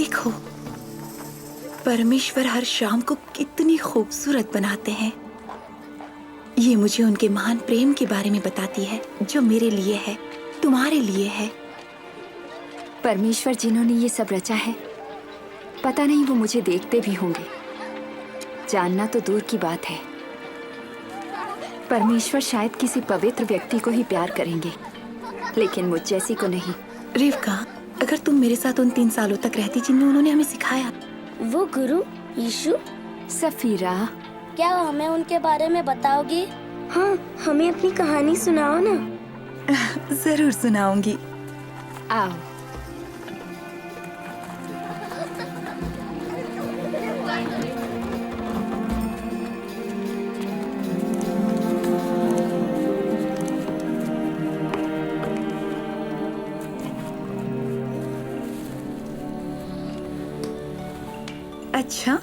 देखो, परमेश्वर हर शाम को कितनी खूबसूरत बनाते हैं। ये मुझे उनके महान प्रेम के बारे में बताती है, जो मेरे लिए है, तुम्हारे लिए है। परमेश्वर जिन्होंने ये सब रचा है, पता नहीं वो मुझे देखते भी होंगे। जानना तो दूर की बात है। परमेश्वर शायद किसी पवित्र व्यक्ति को ही प्यार करेंगे, लेकिन मुझ जैसी को नहीं। रिवका, अगर तुम मेरे साथ उन 3 सालों तक रहती जिनमें उन्होंने हमें सिखाया। वो गुरु यीशु। सफीरा, क्या हमें उनके बारे में बताओगी? हाँ, हमें अपनी कहानी सुनाओ ना। जरूर सुनाऊंगी। आओ। अच्छा,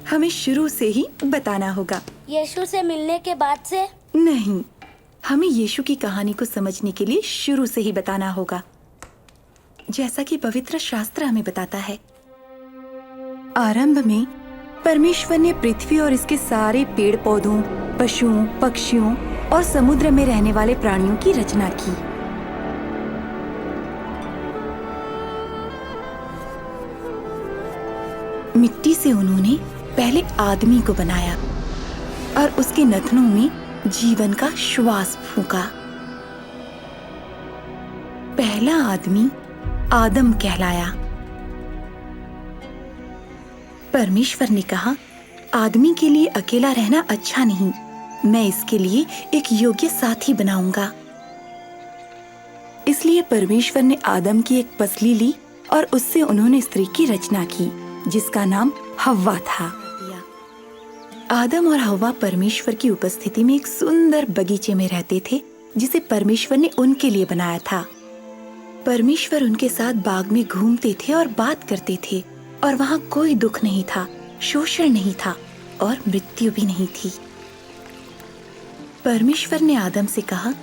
हमें शुरू से ही बताना होगा। यीशु से मिलने के बाद से? नहीं, हमें यीशु की कहानी को समझने के लिए शुरू से ही बताना होगा, जैसा कि पवित्र शास्त्र हमें बताता है। आरंभ में परमेश्वर ने पृथ्वी और इसके सारे पेड़ पौधों, पशुओं, पक्षियों और समुद्र में रहने वाले प्राणियों की रचना की। मिट्टी से उन्होंने पहले आदमी को बनाया और उसके नथनों में जीवन का श्वास फूंका। पहला आदमी आदम कहलाया। परमेश्वर ने कहा, आदमी के लिए अकेला रहना अच्छा नहीं, मैं इसके लिए एक योग्य साथी बनाऊंगा। इसलिए परमेश्वर ने आदम की एक पसली ली और उससे उन्होंने स्त्री की रचना की, जिसका नाम हव्वा था। आदम और हव्वा परमेश्वर की उपस्थिति में एक सुंदर बगीचे में रहते थे, जिसे परमेश्वर ने उनके लिए बनाया था। परमेश्वर उनके साथ बाग में घूमते थे और बात करते थे, और वहाँ कोई दुख नहीं था, शोषण नहीं था और मृत्यु भी नहीं थी। परमेश्वर ने आदम से कहा,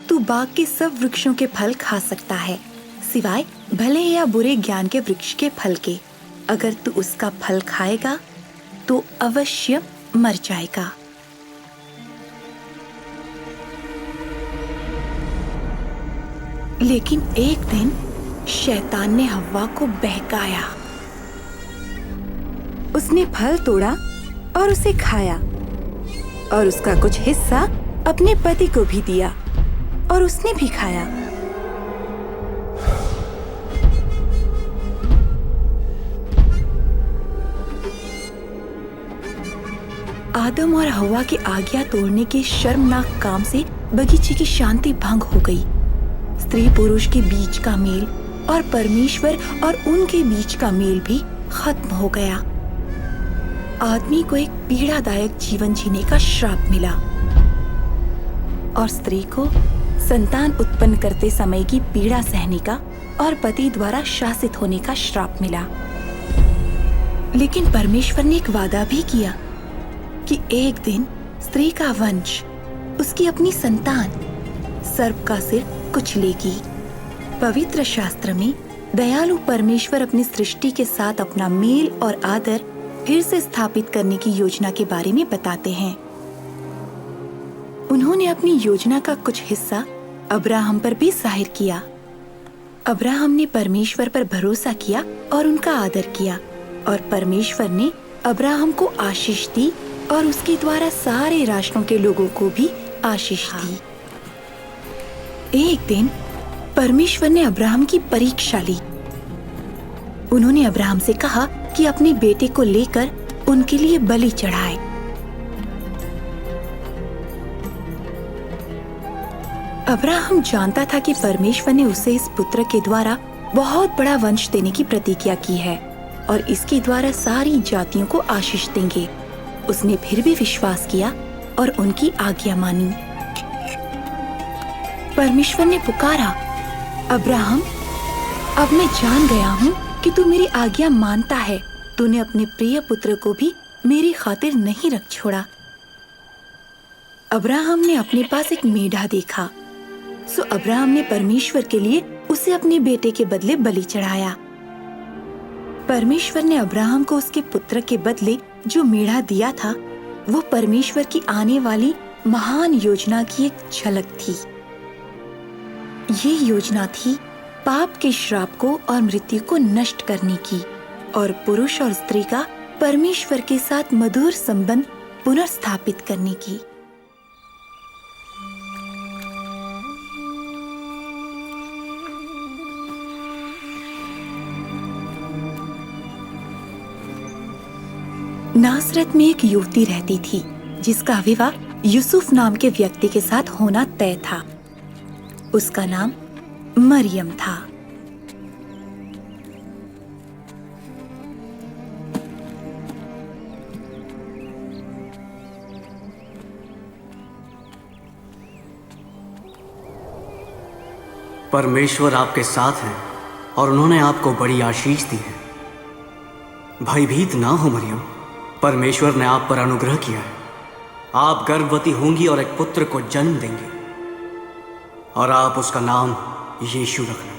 तू बाग के सब वृक्षों के फल खा सकता है, सिवाय भले या बुरे ज्ञान के वृक्ष के फल के। अगर तू उसका फल खाएगा तो अवश्य मर जाएगा। लेकिन एक दिन शैतान ने हव्वा को बहकाया। उसने फल तोड़ा और उसे खाया, और उसका कुछ हिस्सा अपने पति को भी दिया, और उसने भी खाया। आदम और हव्वा की आज्ञा तोड़ने के शर्मनाक काम से बगीचे की शांति भंग हो गई। स्त्री पुरुष के बीच का मेल और परमेश्वर और उनके बीच का मेल भी खत्म हो गया। आदमी को एक पीड़ादायक जीवन जीने का श्राप मिला, और स्त्री को संतान उत्पन्न करते समय की पीड़ा सहने का और पति द्वारा शासित होने का श्राप मिला। लेकिन परमेश्वर ने एक वादा भी किया कि एक दिन स्त्री का वंश, उसकी अपनी संतान, सर्प का सिर कुचलेगी। पवित्र शास्त्र में दयालु परमेश्वर अपनी सृष्टि के साथ अपना मेल और आदर फिर से स्थापित करने की योजना के बारे में बताते हैं। उन्होंने अपनी योजना का कुछ हिस्सा अब्राहम पर भी जाहिर किया। अब्राहम ने परमेश्वर पर भरोसा किया और उनका आदर किया, और परमेश्वर ने अब्राहम को आशीष दी और उसके द्वारा सारे राष्ट्रों के लोगों को भी आशीष दी। एक दिन परमेश्वर ने अब्राहम की परीक्षा ली। उन्होंने अब्राहम से कहा कि अपने बेटे को लेकर उनके लिए बलि चढ़ाए। अब्राहम जानता था कि परमेश्वर ने उसे इस पुत्र के द्वारा बहुत बड़ा वंश देने की प्रतिज्ञा की है, और इसके द्वारा सारी जातियों को आशीष देंगे। उसने फिर भी विश्वास किया और उनकी आज्ञा मानी। परमेश्वर ने पुकारा, अब्राहम, अब मैं जान गया हूँ कि तू मेरी आज्ञा मानता है। तूने अपने प्रिय पुत्र को भी मेरी खातिर नहीं रख छोड़ा। अब्राहम ने अपने पास एक मेढ़ा देखा, सो अब्राहम ने परमेश्वर के लिए उसे अपने बेटे के बदले बलि चढ़ाया। परमेश्वर ने अब्राहम को उसके पुत्र के बदले जो मेढ़ा दिया था, वो परमेश्वर की आने वाली महान योजना की एक झलक थी। ये योजना थी पाप के श्राप को और मृत्यु को नष्ट करने की और पुरुष और स्त्री का परमेश्वर के साथ मधुर संबंध पुनर्स्थापित करने की। नासरत में एक युवती रहती थी जिसका विवाह यूसुफ नाम के व्यक्ति के साथ होना तय था। उसका नाम मरियम था। परमेश्वर आपके साथ हैं और उन्होंने आपको बड़ी आशीष दी है। भयभीत ना हो मरियम, परमेश्वर ने आप पर अनुग्रह किया है। आप गर्भवती होंगी और एक पुत्र को जन्म देंगी और आप उसका नाम यीशु रखना।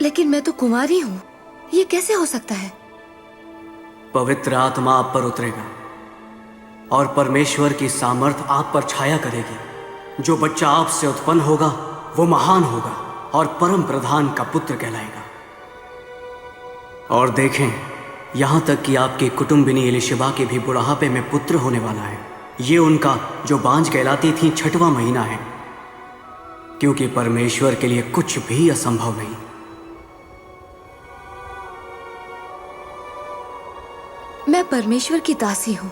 लेकिन मैं तो कुंवारी हूँ, ये कैसे हो सकता है? पवित्र आत्मा आप पर उतरेगा और परमेश्वर की सामर्थ आप पर छाया करेगी। जो बच्चा आपसे उत्पन्न होगा वो महान होगा और परम प्रधान का पुत्र कहलाएगा। और देखें, यहाँ तक कि आपकी कुटुंबिनी एलिशबा के भी बुढ़ापे में पुत्र होने वाला है। ये उनका जो बांझ कहलाती थी 6वां महीना है, क्योंकि परमेश्वर के लिए कुछ भी असंभव नहीं। मैं परमेश्वर की दासी हूँ,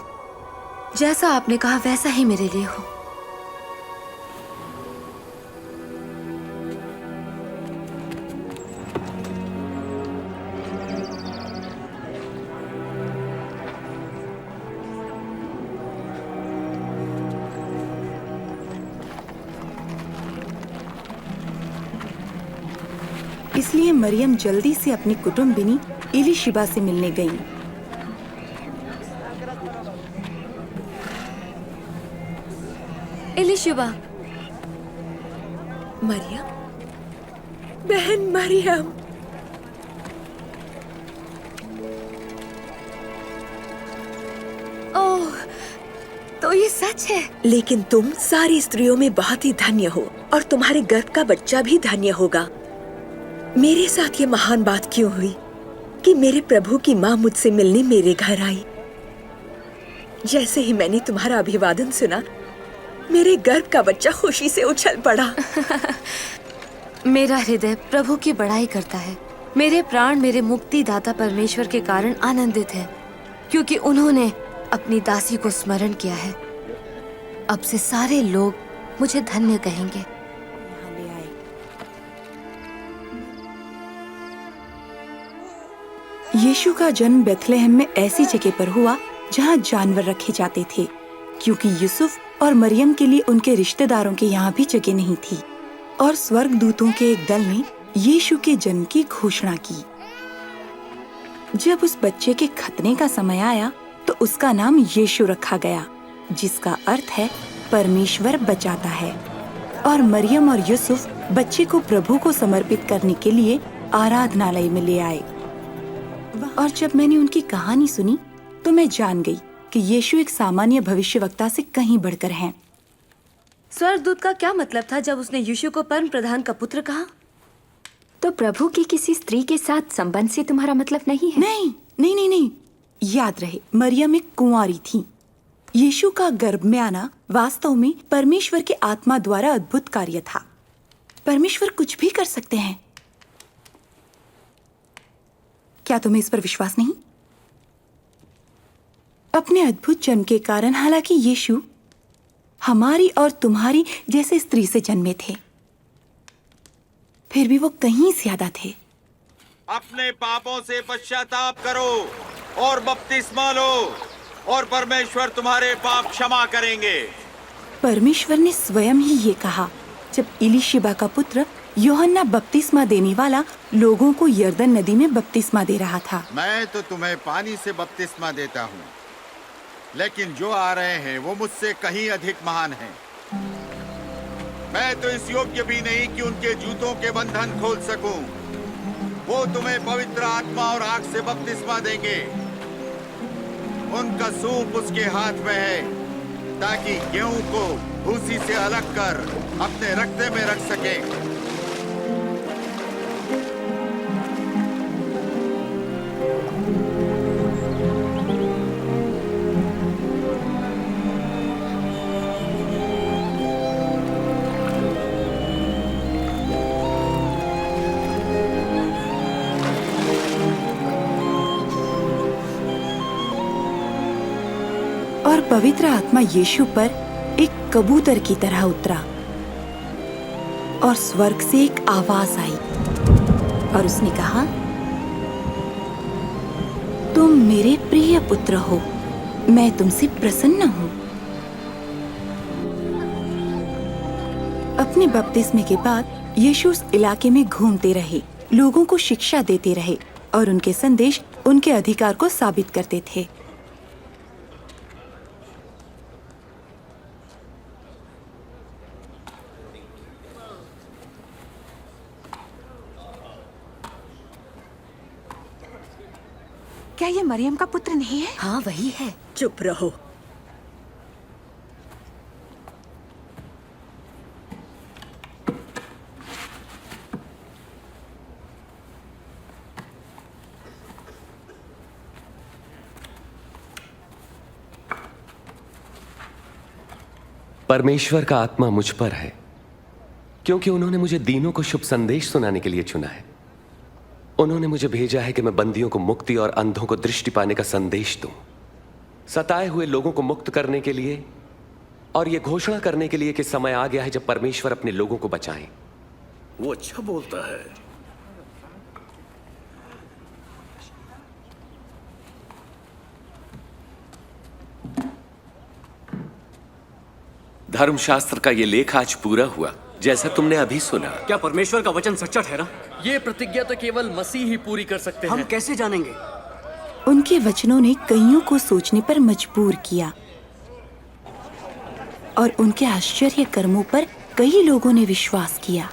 जैसा आपने कहा वैसा ही मेरे लिए हो। इसलिए मरियम जल्दी से अपनी कुटुंबिनी एलिशिबा से मिलने गई। एलिशिबा, मरियम, बहन मरियम। ओह, तो ये सच है। लेकिन तुम सारी स्त्रियों में बहुत ही धन्य हो और तुम्हारे गर्भ का बच्चा भी धन्य होगा। मेरे साथ ये महान बात क्यों हुई कि मेरे प्रभु की माँ मुझसे मिलने मेरे घर आई। जैसे ही मैंने तुम्हारा अभिवादन सुना, मेरे गर्भ का बच्चा खुशी से उछल पड़ा। मेरा हृदय प्रभु की बड़ाई करता है। मेरे प्राण मेरे मुक्तिदाता परमेश्वर के कारण आनंदित है, क्योंकि उन्होंने अपनी दासी को स्मरण किया है। अब से सारे लोग मुझे धन्य कहेंगे। यीशु का जन्म बेथलेहम में ऐसी जगह पर हुआ जहाँ जानवर रखे जाते थे, क्योंकि यूसुफ और मरियम के लिए उनके रिश्तेदारों के यहाँ भी जगह नहीं थी। और स्वर्गदूतों के एक दल ने यीशु के जन्म की घोषणा की। जब उस बच्चे के खतने का समय आया तो उसका नाम यीशु रखा गया, जिसका अर्थ है परमेश्वर बचाता है। और मरियम और यूसुफ बच्चे को प्रभु को समर्पित करने के लिए आराधनालय में ले आए। और जब मैंने उनकी कहानी सुनी तो मैं जान गई कि यीशु एक सामान्य भविष्यवक्ता से कहीं बढ़कर हैं। स्वर्गदूत का क्या मतलब था जब उसने यीशु को परम प्रधान का पुत्र कहा? तो प्रभु की किसी स्त्री के साथ संबंध से तुम्हारा मतलब नहीं है? नहीं नहीं नहीं नहीं, याद रहे, मरियम एक कुंवारी थी। यीशु का गर्भ में आना वास्तव में परमेश्वर के आत्मा द्वारा अद्भुत कार्य था। परमेश्वर कुछ भी कर सकते हैं। क्या तुम्हें इस पर विश्वास नहीं? अपने अद्भुत जन्म के कारण हालांकि यीशु हमारी और तुम्हारी जैसे स्त्री से जन्मे थे, फिर भी वो कहीं ज्यादा थे। अपने पापों से पश्चाताप करो और बपतिस्मा लो और परमेश्वर तुम्हारे पाप क्षमा करेंगे। परमेश्वर ने स्वयं ही ये कहा जब एलीशिबा का पुत्र यूहन्ना बपतिस्मा देने वाला लोगों को यरदन नदी में बपतिस्मा दे रहा था। मैं तो तुम्हें पानी से बपतिस्मा देता हूँ, लेकिन जो आ रहे हैं वो मुझसे कहीं अधिक महान हैं। मैं तो इस योग्य भी नहीं कि उनके जूतों के बंधन खोल सकूं। वो तुम्हें पवित्र आत्मा और आग से बपतिस्मा देंगे। उनका सूप उसके हाथ में है, ताकि गेहूं को भूसी से अलग कर अपने रखते में रख सके। और पवित्र आत्मा यीशु पर एक कबूतर की तरह उतरा और स्वर्ग से एक आवाज आई और उसने कहा, तुम मेरे प्रिय पुत्र हो, मैं तुमसे प्रसन्न हूँ। अपने बपतिस्मे के बाद यीशु उस इलाके में घूमते रहे, लोगों को शिक्षा देते रहे और उनके संदेश उनके अधिकार को साबित करते थे। क्या ये मरियम का पुत्र नहीं है? हाँ, वही है। चुप रहो। परमेश्वर का आत्मा मुझ पर है, क्योंकि उन्होंने मुझे दीनों को शुभ संदेश सुनाने के लिए चुना है। उन्होंने मुझे भेजा है कि मैं बंदियों को मुक्ति और अंधों को दृष्टि पाने का संदेश दूं, सताए हुए लोगों को मुक्त करने के लिए और यह घोषणा करने के लिए कि समय आ गया है जब परमेश्वर अपने लोगों को बचाएं। वो अच्छा बोलता है। धर्मशास्त्र का ये लेख आज पूरा हुआ, जैसा तुमने अभी सुना। क्या परमेश्वर का वचन सच्चा ठहरा? ये प्रतिज्ञा तो केवल मसीह ही पूरी कर सकते हैं। हम कैसे जानेंगे? उनके वचनों ने कईयों को सोचने पर मजबूर किया और उनके आश्चर्य कर्मों पर कई लोगों ने विश्वास किया।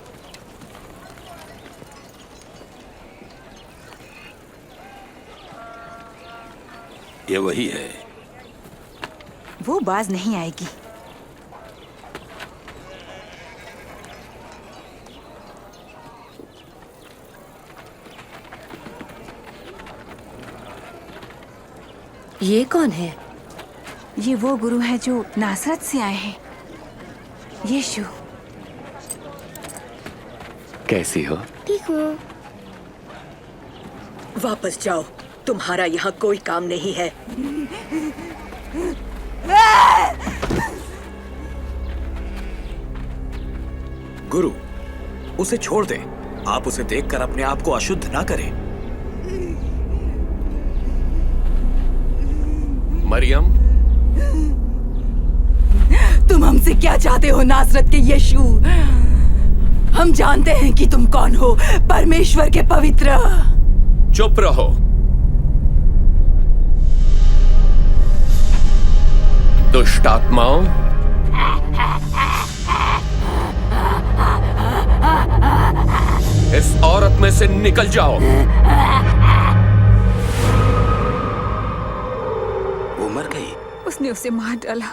ये वही है। वो बाज नहीं आएगी। ये कौन है? ये वो गुरु है जो नासरत से आए हैं, यीशु। कैसी हो? ठीक हूँ। वापस जाओ, तुम्हारा यहाँ कोई काम नहीं है। गुरु, उसे छोड़ दे। आप उसे देखकर अपने आप को अशुद्ध ना करें। मरियम, तुम हमसे क्या चाहते हो नासरत के यीशु? हम जानते हैं कि तुम कौन हो, परमेश्वर के पवित्र। चुप रहो। दुष्ट आत्माओं, इस औरत में से निकल जाओ। वो मर गई। उसने उसे मार डाला।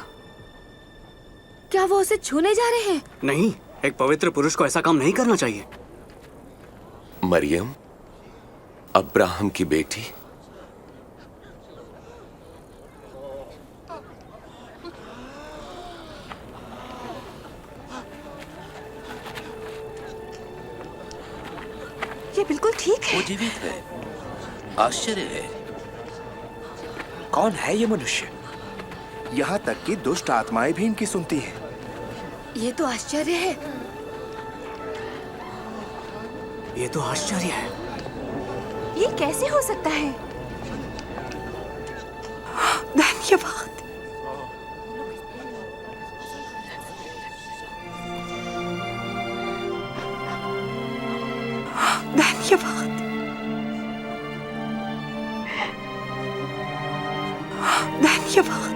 क्या वो उसे छूने जा रहे हैं? नहीं, एक पवित्र पुरुष को ऐसा काम नहीं करना चाहिए। मरियम, अब्राहम की बेटी, ये बिल्कुल ठीक है। वो जीवित है। आश्चर्य है। कौन है ये मनुष्य? यहाँ तक कि दुष्ट आत्माएं भी इनकी सुनती हैं। ये तो आश्चर्य है। ये तो आश्चर्य है। ये कैसे हो सकता है? धन्यवाद। धन्यवाद। धन्यवाद।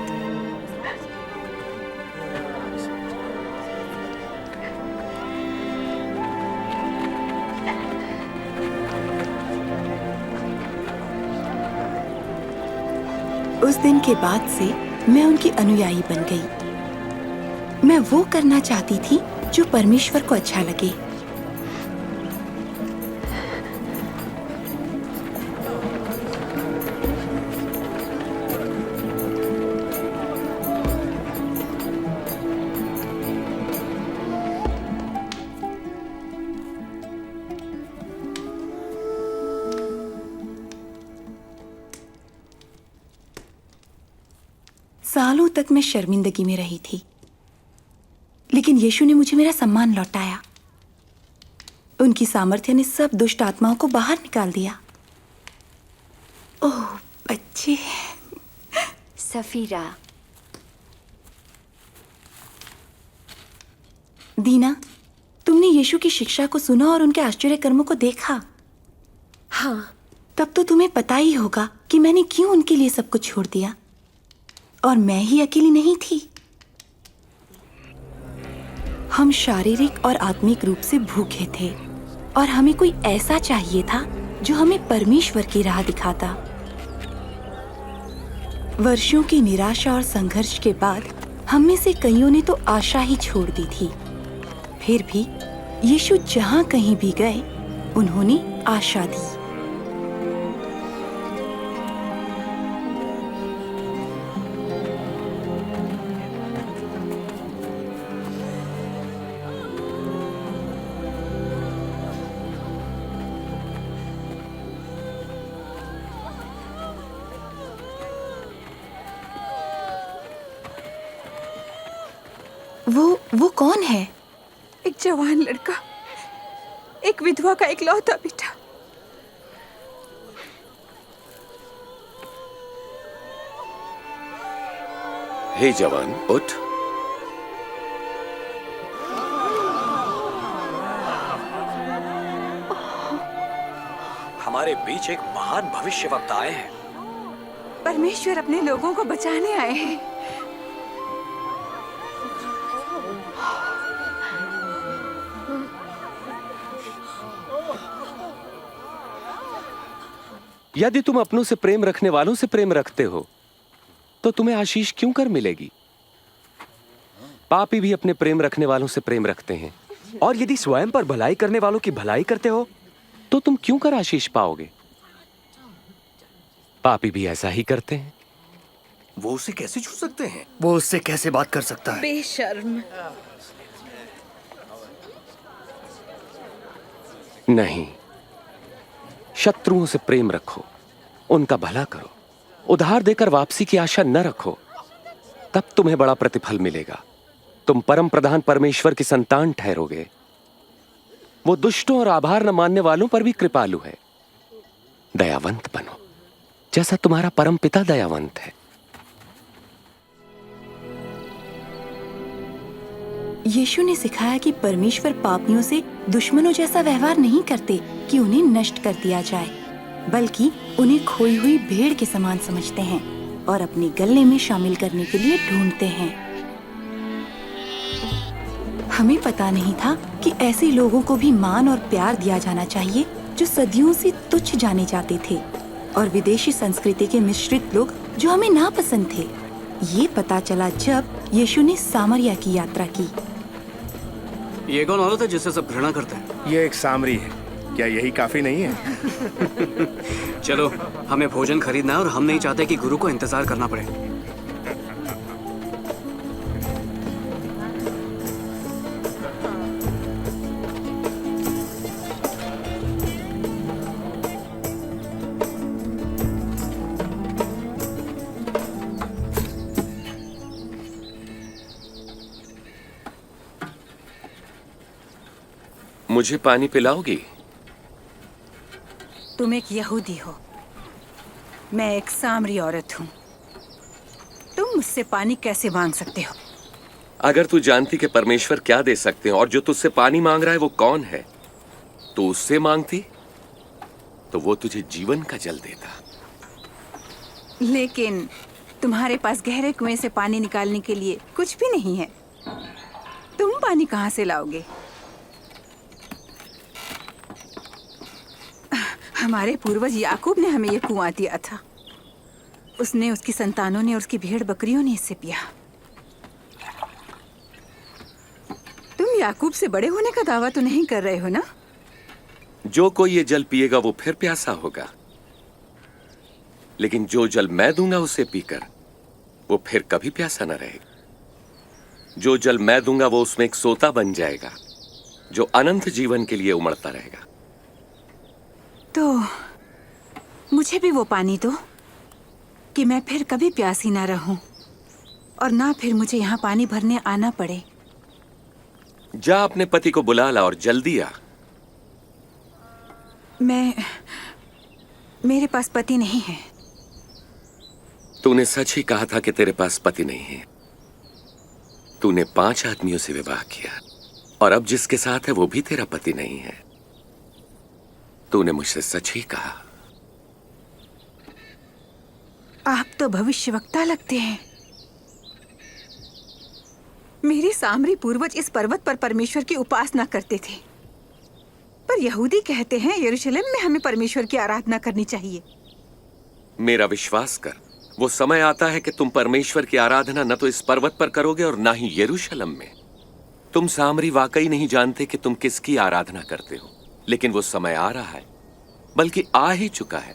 के बाद से मैं उनकी अनुयायी बन गई। मैं वो करना चाहती थी जो परमेश्वर को अच्छा लगे। सालों तक मैं शर्मिंदगी में रही थी, लेकिन यीशु ने मुझे मेरा सम्मान लौटाया। उनकी सामर्थ्य ने सब दुष्ट आत्माओं को बाहर निकाल दिया। ओह बच्चे। सफीरा, दीना, तुमने यीशु की शिक्षा को सुना और उनके आश्चर्य कर्मों को देखा। हाँ, तब तो तुम्हें पता ही होगा कि मैंने क्यों उनके लिए सब कुछ छोड़ दिया। और मैं ही अकेली नहीं थी। हम शारीरिक और आत्मिक रूप से भूखे थे और हमें कोई ऐसा चाहिए था जो हमें परमेश्वर की राह दिखाता। वर्षों की निराशा और संघर्ष के बाद हम में से कईयों ने तो आशा ही छोड़ दी थी। फिर भी यीशु जहां कहीं भी गए, उन्होंने आशा दी। वो कौन है? एक जवान लड़का, एक विधवा का इकलौता बेटा। हे जवान, उठ। हमारे बीच एक महान भविष्यवक्ता आए हैं। परमेश्वर अपने लोगों को बचाने आए हैं। यदि तुम अपनों से प्रेम रखने वालों से प्रेम रखते हो, तो तुम्हें आशीष क्यों कर मिलेगी? पापी भी अपने प्रेम रखने वालों से प्रेम रखते हैं। और यदि स्वयं पर भलाई करने वालों की भलाई करते हो, तो तुम क्यों कर आशीष पाओगे? पापी भी ऐसा ही करते हैं। वो उसे कैसे छू सकते हैं? वो उससे कैसे बात कर सकता है? बेशर्म। नहीं, शत्रुओं से प्रेम रखो, उनका भला करो, उधार देकर वापसी की आशा न रखो, तब तुम्हें बड़ा प्रतिफल मिलेगा। तुम परम प्रधान परमेश्वर की संतान ठहरोगे। वो दुष्टों और आभार न मानने वालों पर भी कृपालु है। दयावंत बनो, जैसा तुम्हारा परम पिता दयावंत है। यीशु ने सिखाया कि परमेश्वर पापियों से दुश्मनों जैसा व्यवहार नहीं करते कि उन्हें नष्ट कर दिया जाए, बल्कि उन्हें खोई हुई भेड़ के समान समझते हैं और अपने गले में शामिल करने के लिए ढूंढते हैं। हमें पता नहीं था कि ऐसे लोगों को भी मान और प्यार दिया जाना चाहिए जो सदियों से तुच्छ जाने जाते थे, और विदेशी संस्कृति के मिश्रित लोग जो हमें नापसंद थे। ये पता चला जब यीशु ने सामरिया की यात्रा की। ये कौन औरत है जिसे सब घृणा करते हैं? ये एक सामरी है। क्या यही काफी नहीं है? चलो, हमें भोजन खरीदना है और हम नहीं चाहते कि गुरु को इंतजार करना पड़े। मुझे पानी पिलाओगी? तुम एक यहूदी हो, मैं एक सामरी औरत हूँ। तुम मुझसे पानी कैसे मांग सकते हो? अगर तू जानती कि परमेश्वर क्या दे सकते हैं और जो तुझसे पानी मांग रहा है वो कौन है, तो उससे मांगती तो वो तुझे जीवन का जल देता। लेकिन तुम्हारे पास गहरे कुएं से पानी निकालने के लिए कुछ भी नहीं है। तुम पानी कहाँ से लाओगे? हमारे पूर्वज याकूब ने हमें ये कुआं दिया था। उसने, उसकी संतानों ने और उसकी भेड़ बकरियों ने इससे पिया। तुम याकूब से बड़े होने का दावा तो नहीं कर रहे हो ना? जो कोई ये जल पिएगा वो फिर प्यासा होगा, लेकिन जो जल मैं दूंगा उसे पीकर वो फिर कभी प्यासा न रहेगा। जो जल मैं दूंगा वो उसमें एक सोता बन जाएगा जो अनंत जीवन के लिए उमड़ता रहेगा। तो मुझे भी वो पानी दो कि मैं फिर कभी प्यासी ना रहूं और ना फिर मुझे यहाँ पानी भरने आना पड़े। जा अपने पति को बुला ला और जल्दी आ। मेरे पास पति नहीं है। तूने सच ही कहा था कि तेरे पास पति नहीं है। तूने 5 आदमियों से विवाह किया और अब जिसके साथ है वो भी तेरा पति नहीं है। तूने मुझसे सच ही कहा। आप तो भविष्यवक्ता लगते हैं। मेरे सामरी पूर्वज इस पर्वत पर परमेश्वर की उपासना करते थे, पर यहूदी कहते हैं यरूशलेम में हमें परमेश्वर की आराधना करनी चाहिए। मेरा विश्वास कर, वो समय आता है कि तुम परमेश्वर की आराधना न तो इस पर्वत पर करोगे और ना ही यरूशलेम में। तुम सामरी वाकई नहीं जानते कि तुम किसकी आराधना करते हो, लेकिन वो समय आ रहा है, बल्कि आ ही चुका है,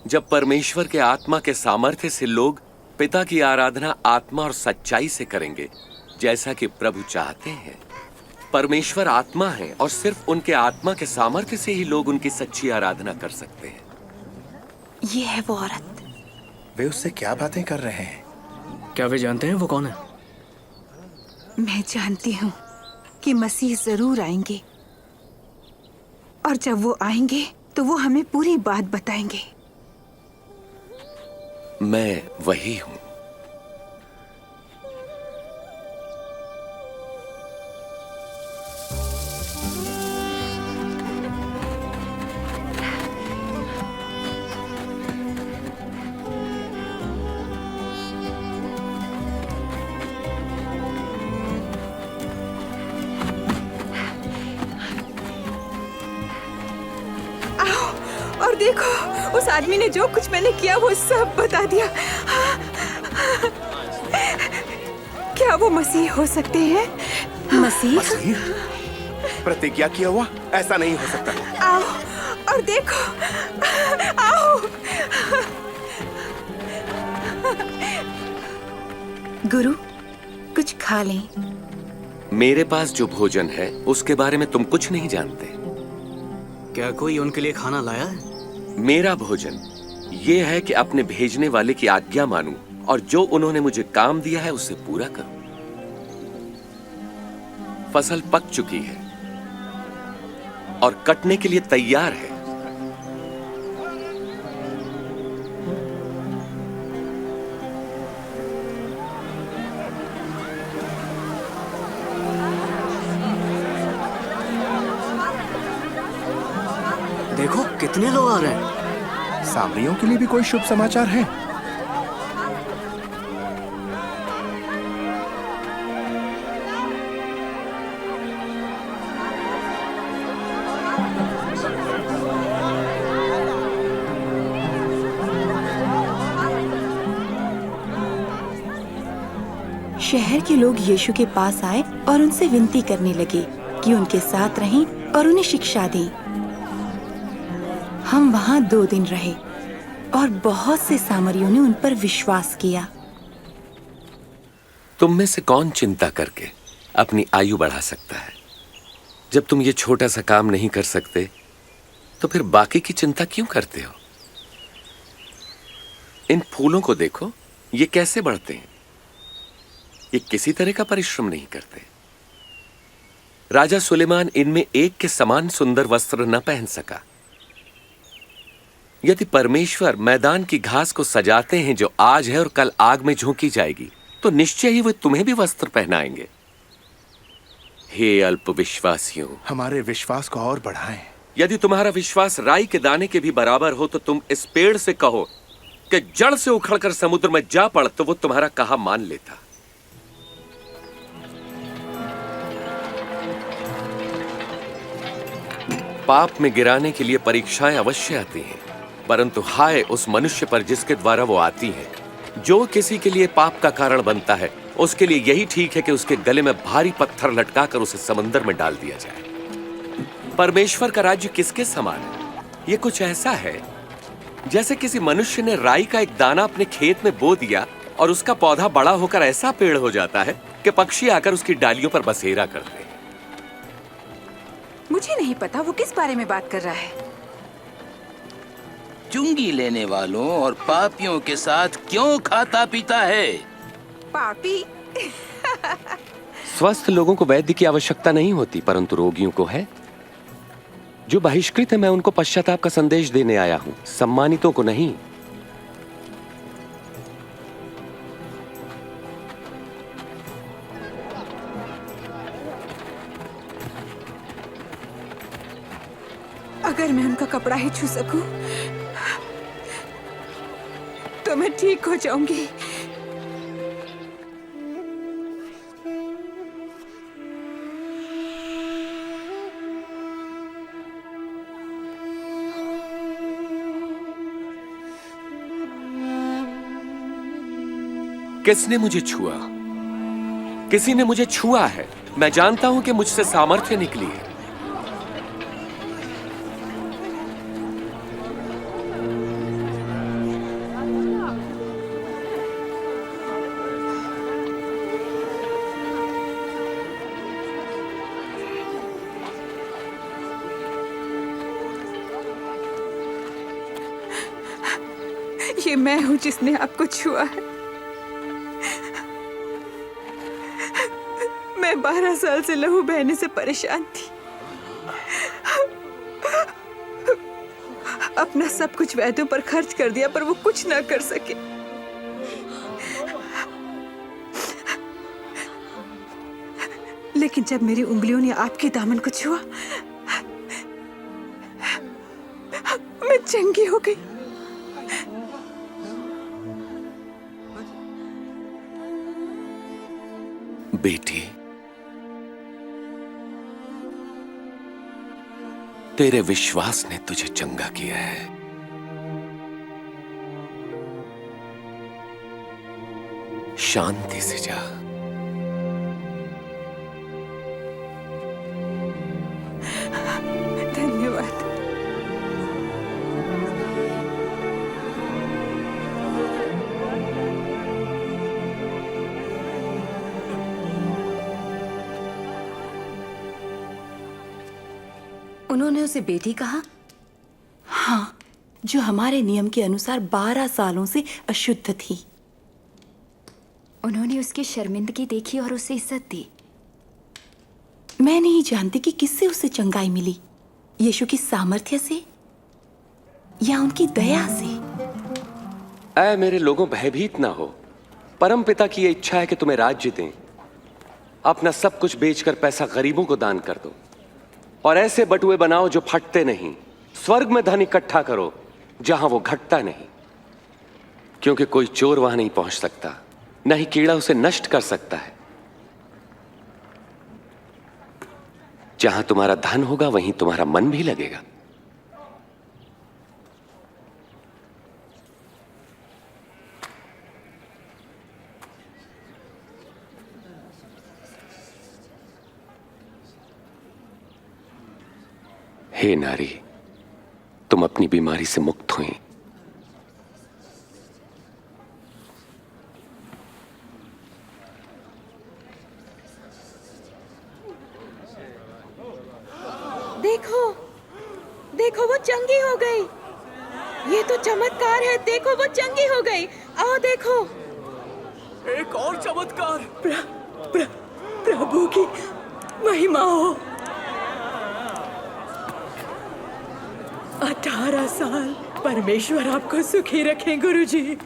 जब परमेश्वर के आत्मा के सामर्थ्य से लोग पिता की आराधना आत्मा और सच्चाई से करेंगे, जैसा कि प्रभु चाहते हैं। परमेश्वर आत्मा है और सिर्फ उनके आत्मा के सामर्थ्य से ही लोग उनकी सच्ची आराधना कर सकते हैं। ये है वो औरत। वे उससे क्या बातें कर रहे हैं? क्या वे जानते हैं वो कौन है? मैं जानती हूँ कि मसीह जरूर आएंगे, और जब वो आएंगे तो वो हमें पूरी बात बताएंगे। मैं वही हूं। और देखो, उस आदमी ने जो कुछ मैंने किया वो सब बता दिया। क्या वो मसीह हो सकते हैं? मसीह? प्रतिज्ञा किया हुआ ऐसा नहीं हो सकता। आओ और देखो, आओ। गुरु, कुछ खा लें। मेरे पास जो भोजन है उसके बारे में तुम कुछ नहीं जानते। क्या कोई उनके लिए खाना लाया है? मेरा भोजन ये है कि अपने भेजने वाले की आज्ञा मानूं और जो उन्होंने मुझे काम दिया है उसे पूरा करूं। फसल पक चुकी है और कटने के लिए तैयार है। देखो कितने लोग आ रहे हैं। सामरियों के लिए भी कोई शुभ समाचार है? शहर के लोग यीशु के पास आए और उनसे विनती करने लगे कि उनके साथ रहें और उन्हें शिक्षा दें। हम वहाँ 2 दिन रहे और बहुत से सामरियों ने उन पर विश्वास किया। तुम में से कौन चिंता करके अपनी आयु बढ़ा सकता है? जब तुम ये छोटा सा काम नहीं कर सकते तो फिर बाकी की चिंता क्यों करते हो? इन फूलों को देखो, ये कैसे बढ़ते हैं। ये किसी तरह का परिश्रम नहीं करते। राजा सुलेमान इनमें एक के समान सुंदर वस्त्र न पहन सका। यदि परमेश्वर मैदान की घास को सजाते हैं जो आज है और कल आग में झोंकी जाएगी, तो निश्चय ही वे तुम्हें भी वस्त्र पहनाएंगे। हे अल्पविश्वासियों, हमारे विश्वास को और बढ़ाएं। यदि तुम्हारा विश्वास राई के दाने के भी बराबर हो तो तुम इस पेड़ से कहो कि जड़ से उखड़कर समुद्र में जा पड़, तो वो तुम्हारा कहा मान लेता। पाप में गिराने के लिए परीक्षाएं अवश्य आती हैं, परंतु हाय उस मनुष्य पर जिसके द्वारा वो आती है। जो किसी के लिए पाप का कारण बनता है, उसके लिए यही ठीक है कि उसके गले में भारी पत्थर लटकाकर उसे समंदर में डाल दिया जाए। परमेश्वर का राज्य किसके समान है? ये कुछ ऐसा है जैसे किसी मनुष्य ने राई का एक दाना अपने खेत में बो दिया और उसका पौधा बड़ा होकर ऐसा पेड़ हो जाता है कि पक्षी आकर उसकी डालियों पर बसेरा करते हैं। मुझे नहीं पता वो किस बारे में बात कर रहा है। चुंगी लेने वालों और पापियों के साथ क्यों खाता पीता है? पापी? स्वस्थ लोगों को वैद्य की आवश्यकता नहीं होती, परंतु रोगियों को है। जो बहिष्कृत है, मैं उनको पश्चाताप का संदेश देने आया हूं, सम्मानितों को नहीं। अगर मैं उनका कपड़ा ही छू सकूं, तो मैं ठीक हो जाऊंगी। किसने मुझे छुआ? किसी ने मुझे छुआ है। मैं जानता हूं कि मुझसे सामर्थ्य निकली है। ये मैं हूं जिसने आपको छुआ है। मैं 12 साल से लहू बहने से परेशान थी। अपना सब कुछ वैद्यों पर खर्च कर दिया, पर वो कुछ ना कर सके। लेकिन जब मेरी उंगलियों ने आपके दामन को छुआ, मैं चंगी हो गई। बेटी, तेरे विश्वास ने तुझे चंगा किया है। शांति से जा। धन्यवाद। उन्होंने उसे बेटी कहा? हाँ, जो हमारे नियम के अनुसार 12 सालों से अशुद्ध थी। उन्होंने उसकी शर्मिंदगी देखी और उसे इज्जत दी। मैं नहीं जानती कि किससे उसे चंगाई मिली, यीशु की सामर्थ्य से या उनकी दया से। ऐ मेरे लोगों, भयभीत ना हो। परम पिता की यह इच्छा है कि तुम्हें राज्य दें। अपना सब कुछ बेचकर पैसा गरीबों को दान कर दो और ऐसे बटुए बनाओ जो फटते नहीं। स्वर्ग में धन इकट्ठा करो जहां वो घटता नहीं, क्योंकि कोई चोर वहां नहीं पहुंच सकता, न ही कीड़ा उसे नष्ट कर सकता है। जहां तुम्हारा धन होगा वहीं तुम्हारा मन भी लगेगा। हे नारी, तुम अपनी बीमारी से मुक्त हुई। देखो, देखो वो चंगी हो गई। ये तो चमत्कार है। देखो वो चंगी हो गई। आओ देखो। एक और चमत्कार। प्रभु की महिमा हो। 18 साल परमेश्वर आपको सुखी रखें गुरुजी।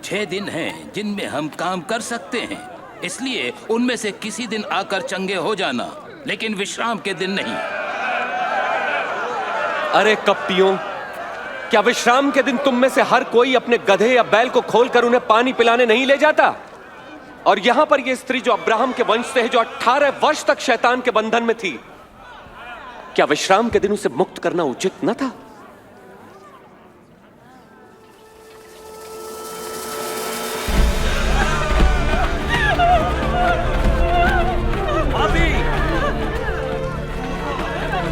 6 दिन हैं जिनमें हम काम कर सकते हैं, इसलिए उनमें से किसी दिन आकर चंगे हो जाना, लेकिन विश्राम के दिन नहीं। अरे कपटियों, क्या विश्राम के दिन तुम में से हर कोई अपने गधे या बैल को खोलकर उन्हें पानी पिलाने नहीं ले जाता? और यहां पर यह स्त्री जो अब्राहम के वंश से है, जो 18 वर्ष तक शैतान के बंधन में थी, क्या विश्राम के दिन उसे मुक्त करना उचित न था?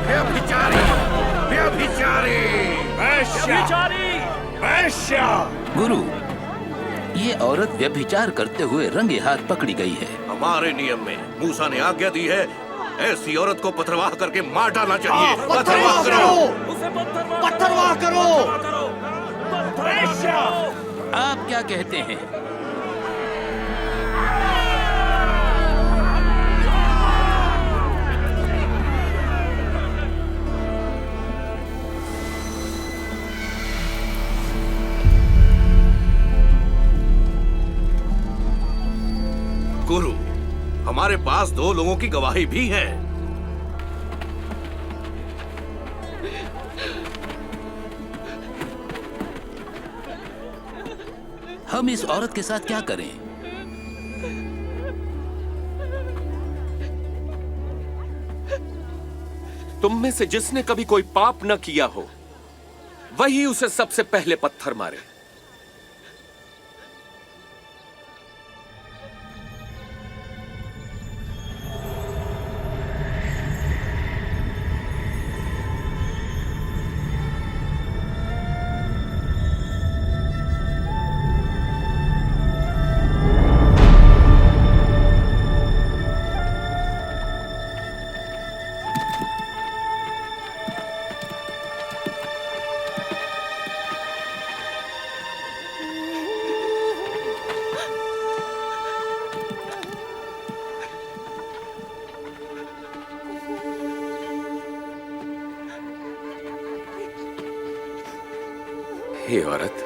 व्यभिचारी, व्यभिचारी, वैश्या। गुरु, ये औरत व्यभिचार करते हुए रंगे हाथ पकड़ी गई है। हमारे नियम में मूसा ने आज्ञा दी है, ऐसी औरत को पथरवाह करके मार डालना चाहिए। पथरवाह करो, पत्थरवाह करो। आप क्या कहते हैं? गुरु, हमारे पास 2 लोगों की गवाही भी है। हम इस औरत के साथ क्या करें? तुम में से जिसने कभी कोई पाप न किया हो, वही उसे सबसे पहले पत्थर मारे। हे औरत,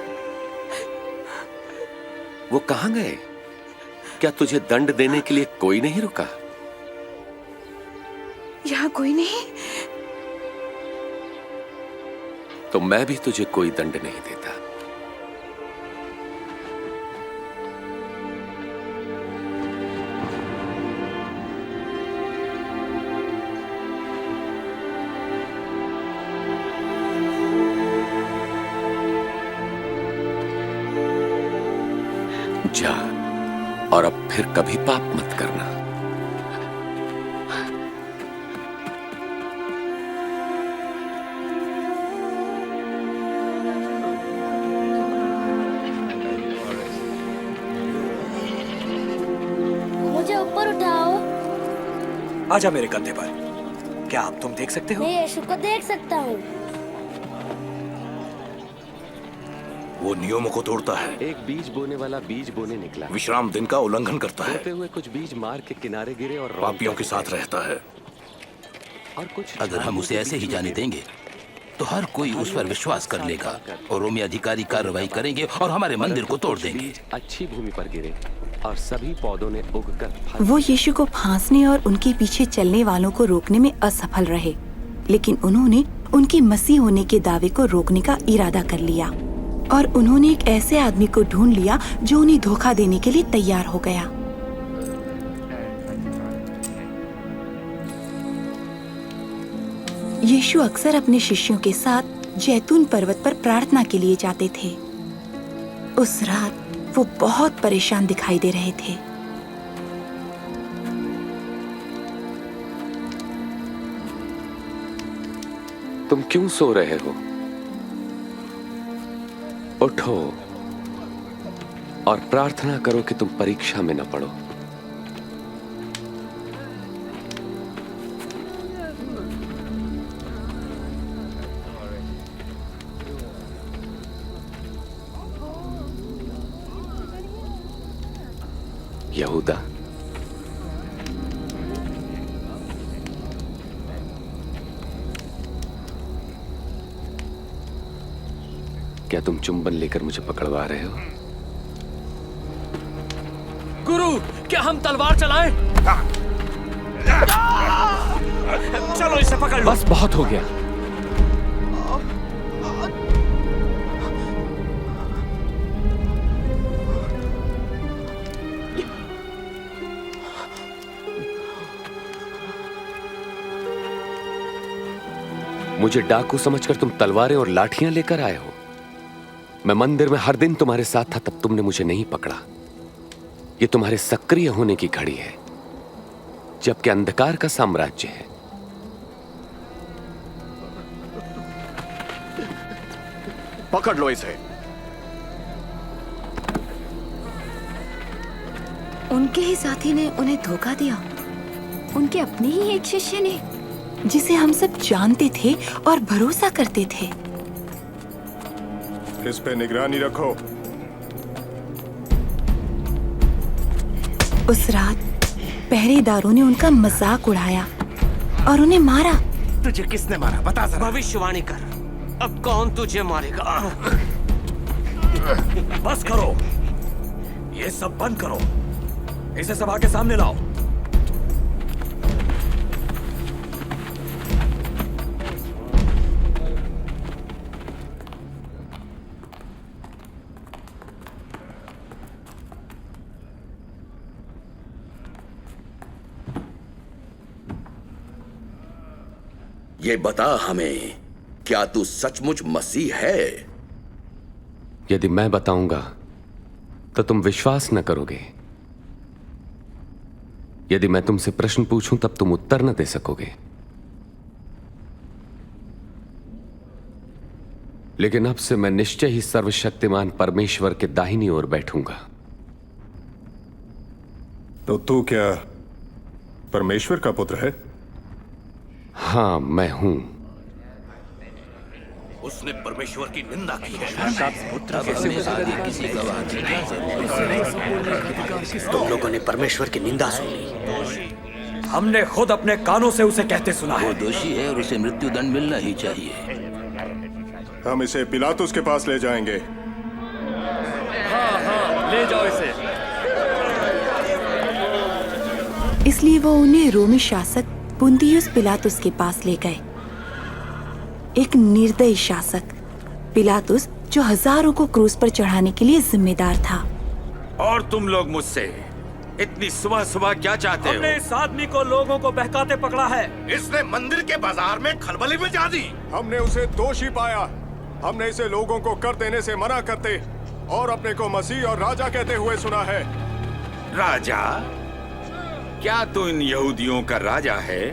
वो कहां गए? क्या तुझे दंड देने के लिए कोई नहीं रुका? यहाँ कोई नहीं। तो मैं भी तुझे कोई दंड नहीं देता। जा, और अब फिर कभी पाप मत करना। मुझे ऊपर उठाओ। आजा मेरे कंधे पर। क्या आप तुम देख सकते हो? मैं यीशु को देख सकता हूँ। वो नियमों को तोड़ता है। एक बीज बोने वाला बीज बोने निकला। विश्राम दिन का उल्लंघन करता है। बोते हुए कुछ बीज मार के किनारे गिरे और पापियों के साथ रहता है। और कुछ अगर हम उसे ऐसे ही जाने देंगे तो हर कोई उस पर विश्वास कर लेगा और रोमी अधिकारी कार्रवाई करेंगे और हमारे मंदिर को तोड़ देंगे। अच्छी भूमि पर गिरे और सभी पौधों ने उगकर वो यीशु को फांसने और उनके पीछे चलने वालों को रोकने में असफल रहे, लेकिन उन्होंने उनके मसीह होने के दावे को रोकने का इरादा कर लिया और उन्होंने एक ऐसे आदमी को ढूंढ लिया जो उन्हें धोखा देने के लिए तैयार हो गया। यीशु अक्सर अपने शिष्यों के साथ जैतून पर्वत पर प्रार्थना के लिए जाते थे। उस रात वो बहुत परेशान दिखाई दे रहे थे। तुम क्यों सो रहे हो? उठो और प्रार्थना करो कि तुम परीक्षा में न पड़ो। यहूदा, क्या तुम चुंबन लेकर मुझे पकड़वा रहे हो? गुरु, क्या हम तलवार चलाएं? चलो इसे पकड़ लो। बस बहुत हो गया। मुझे डाकू समझकर तुम तलवारें और लाठियां लेकर आए हो। मैं मंदिर में हर दिन तुम्हारे साथ था, तब तुमने मुझे नहीं पकड़ा। ये तुम्हारे सक्रिय होने की घड़ी है, जबकि अंधकार का साम्राज्य है। पकड़ लो इसे। उनके ही साथी ने उन्हें धोखा दिया, उनके अपने ही एक शिष्य ने, जिसे हम सब जानते थे और भरोसा करते थे। इस पे निगरानी रखो। उस रात पहरेदारों ने उनका मजाक उड़ाया और उन्हें मारा। तुझे किसने मारा बता जरा। भविष्यवाणी कर, अब कौन तुझे मारेगा? बस करो, ये सब बंद करो, इसे सभा के सामने लाओ। ये बता हमें, क्या तू सचमुच मसीह है? यदि मैं बताऊंगा तो तुम विश्वास न करोगे। यदि मैं तुमसे प्रश्न पूछूं तब तुम उत्तर न दे सकोगे। लेकिन अब से मैं निश्चय ही सर्वशक्तिमान परमेश्वर के दाहिनी ओर बैठूंगा। तो तू क्या परमेश्वर का पुत्र है? हां, मैं हूं। उसने परमेश्वर की निंदा की है। तुम लोगों ने परमेश्वर की निंदा सुनी। हमने खुद अपने कानों से उसे कहते सुना है। वो दोषी है और उसे मृत्यु दंड मिलना ही चाहिए। हम इसे पिलातुस के पास ले जाएंगे। हाँ, ले जाओ इसे। इसलिए वो उन्हें रोमी शासक पुन्तियुस पिलातुस के पास ले गए। एक निर्दयी शासक पिलातुस, जो हजारों को क्रूस पर चढ़ाने के लिए जिम्मेदार था। और तुम लोग मुझसे इतनी सुबह सुबह क्या चाहते हो? हमने इस आदमी को लोगों को बहकाते पकड़ा है। इसने मंदिर के बाजार में खलबली मचा दी। हमने उसे दोषी पाया। हमने इसे लोगों को कर देने से मना करते और अपने को मसीह और राजा कहते हुए सुना है। राजा? क्या तू इन यहूदियों का राजा है?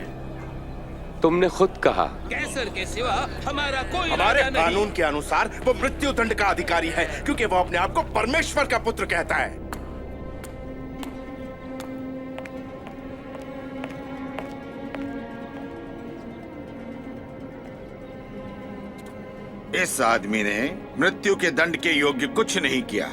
तुमने खुद कहा। कैसर के सिवा हमारा कोई हमारे राजा नहीं। कानून के अनुसार वो मृत्यु दंड का अधिकारी है, क्योंकि वो अपने आप को परमेश्वर का पुत्र कहता है। इस आदमी ने मृत्यु के दंड के योग्य कुछ नहीं किया।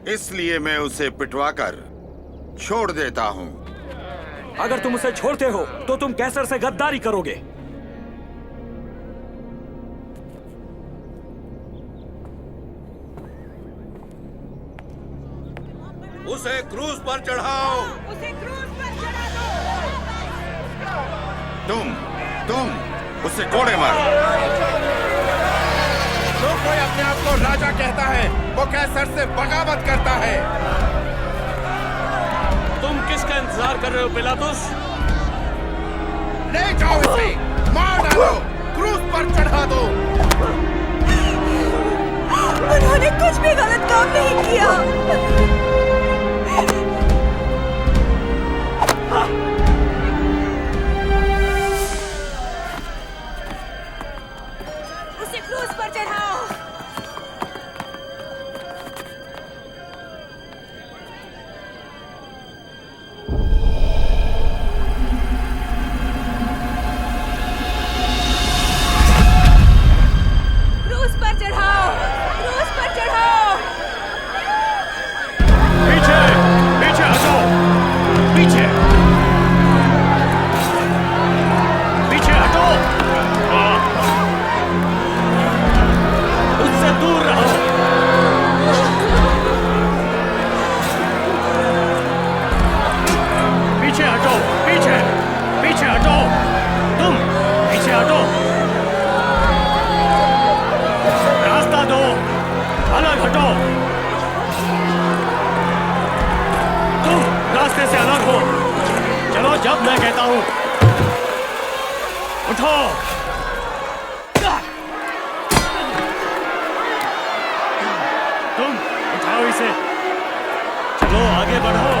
इसलिए मैं उसे पिटवाकर छोड़ देता हूं। अगर तुम उसे छोड़ते हो तो तुम कैसर से गद्दारी करोगे। उसे क्रूस पर चढ़ाओ। उसे क्रूस पर चढ़ा दो। तुम उसे कोड़े मारो। जो कोई अपने आप को राजा कहता है वो कैसर से बगावत करता है। तुम किसका इंतजार कर रहे हो पिलातुस? ले जाओ इसे, मार डालो, क्रूस पर चढ़ा दो। उन्होंने कुछ भी गलत काम नहीं किया। उसे क्रूस पर चढ़ाओ। क्रूस पर चढ़ाओ। क्रूस पर चढ़ाओ। पीछे पीछे हटो। पीछे पीछे हटो। उससे दूर रहो। पीछे हटो। पीछे पीछे हटो। तुम पीछे हटो। रास्ता दो। अलग हटो। तुम रास्ते से अलग हो। चलो जब मैं कहता हूं। उठो। तुम उठाओ इसे। चलो आगे बढ़ो।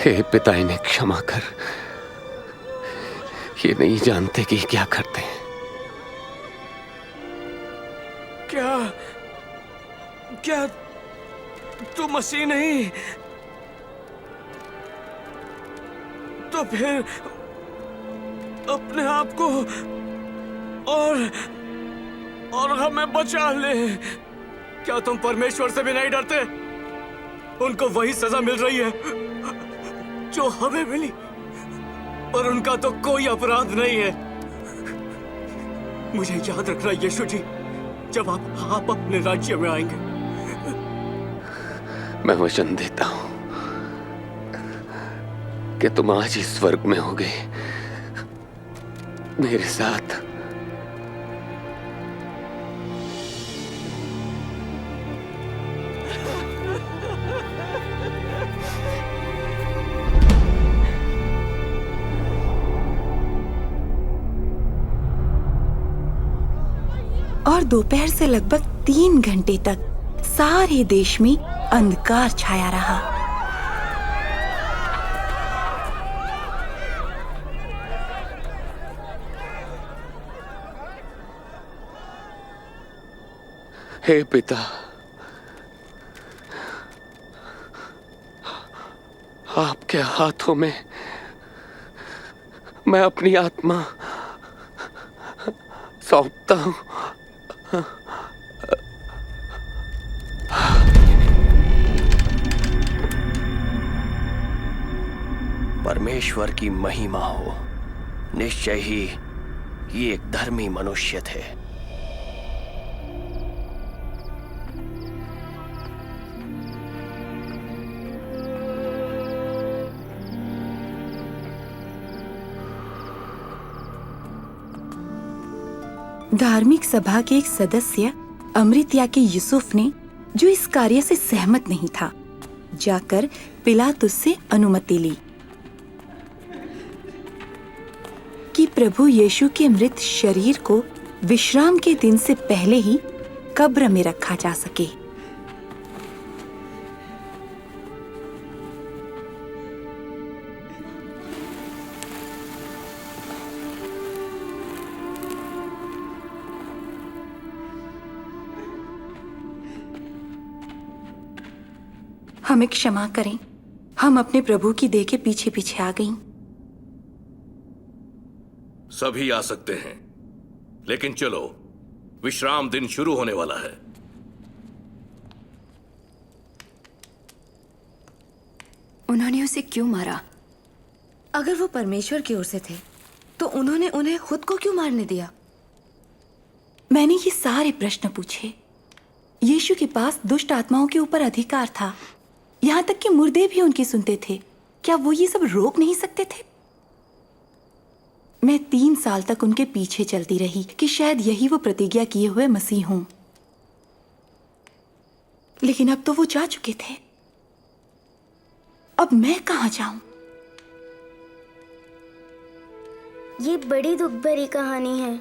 हे पिता, इन्हें क्षमा कर। ये नहीं जानते कि क्या करते हैं। क्या तू मसीह नहीं? तो फिर अपने आप को और हमें बचा ले। क्या तुम परमेश्वर से भी नहीं डरते? उनको वही सजा मिल रही है जो हमें मिली, पर उनका तो कोई अपराध नहीं है। मुझे याद रखना यीशु जी, जब आप अपने राज्य में आएंगे। मैं वचन देता हूं कि तुम आज ही स्वर्ग में होगे मेरे साथ। और दोपहर से लगभग 3 घंटे तक सारे देश में अंधकार छाया रहा। हे पिता, आपके हाथों में मैं अपनी आत्मा सौंपता हूं। परमेश्वर की महिमा हो। निश्चय ही ये एक धर्मी मनुष्य थे। धार्मिक सभा के एक सदस्य अमृतया के यूसुफ ने, जो इस कार्य से सहमत नहीं था, जाकर पिलातुस से अनुमति ली कि प्रभु यीशु के मृत शरीर को विश्राम के दिन से पहले ही कब्र में रखा जा सके। हमें क्षमा करें, हम अपने प्रभु की देह के पीछे पीछे आ गईं। सभी आ सकते हैं, लेकिन चलो, विश्राम दिन शुरू होने वाला है। उन्होंने उसे क्यों मारा? अगर वो परमेश्वर की ओर से थे, तो उन्होंने उन्हें खुद को क्यों मारने दिया? मैंने ये सारे प्रश्न पूछे। यीशु के पास दुष्ट आत्माओं के ऊपर अधिकार था, यहाँ तक कि मुर्दे भी उनकी सुनते थे। क्या वो ये सब रोक नहीं सकते थे? मैं 3 साल तक उनके पीछे चलती रही कि शायद यही वो प्रतिज्ञा किए हुए मसीह हों, लेकिन अब तो वो जा चुके थे। अब मैं कहां जाऊं? ये बड़ी दुख भरी कहानी है,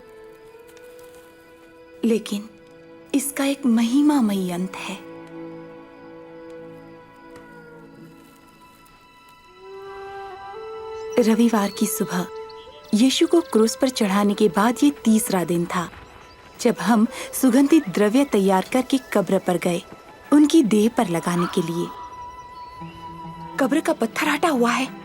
लेकिन इसका एक महिमामयी अंत है। रविवार की सुबह यीशु को क्रूस पर चढ़ाने के बाद ये 3रा दिन था जब हम सुगंधित द्रव्य तैयार करके कब्र पर गए, उनकी देह पर लगाने के लिए। कब्र का पत्थर हटा हुआ है।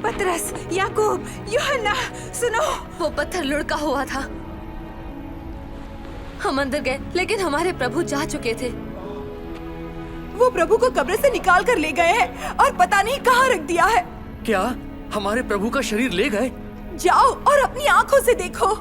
पतरस, याकूब, यूहन्ना, सुनो। वो पत्थर लुढ़का हुआ था। हम अंदर गए, लेकिन हमारे प्रभु जा चुके थे। वो प्रभु को कब्र से निकाल कर ले गए हैं और पता नहीं कहाँ रख दिया है। क्या हमारे प्रभु का शरीर ले गए? जाओ और अपनी आंखों से देखो।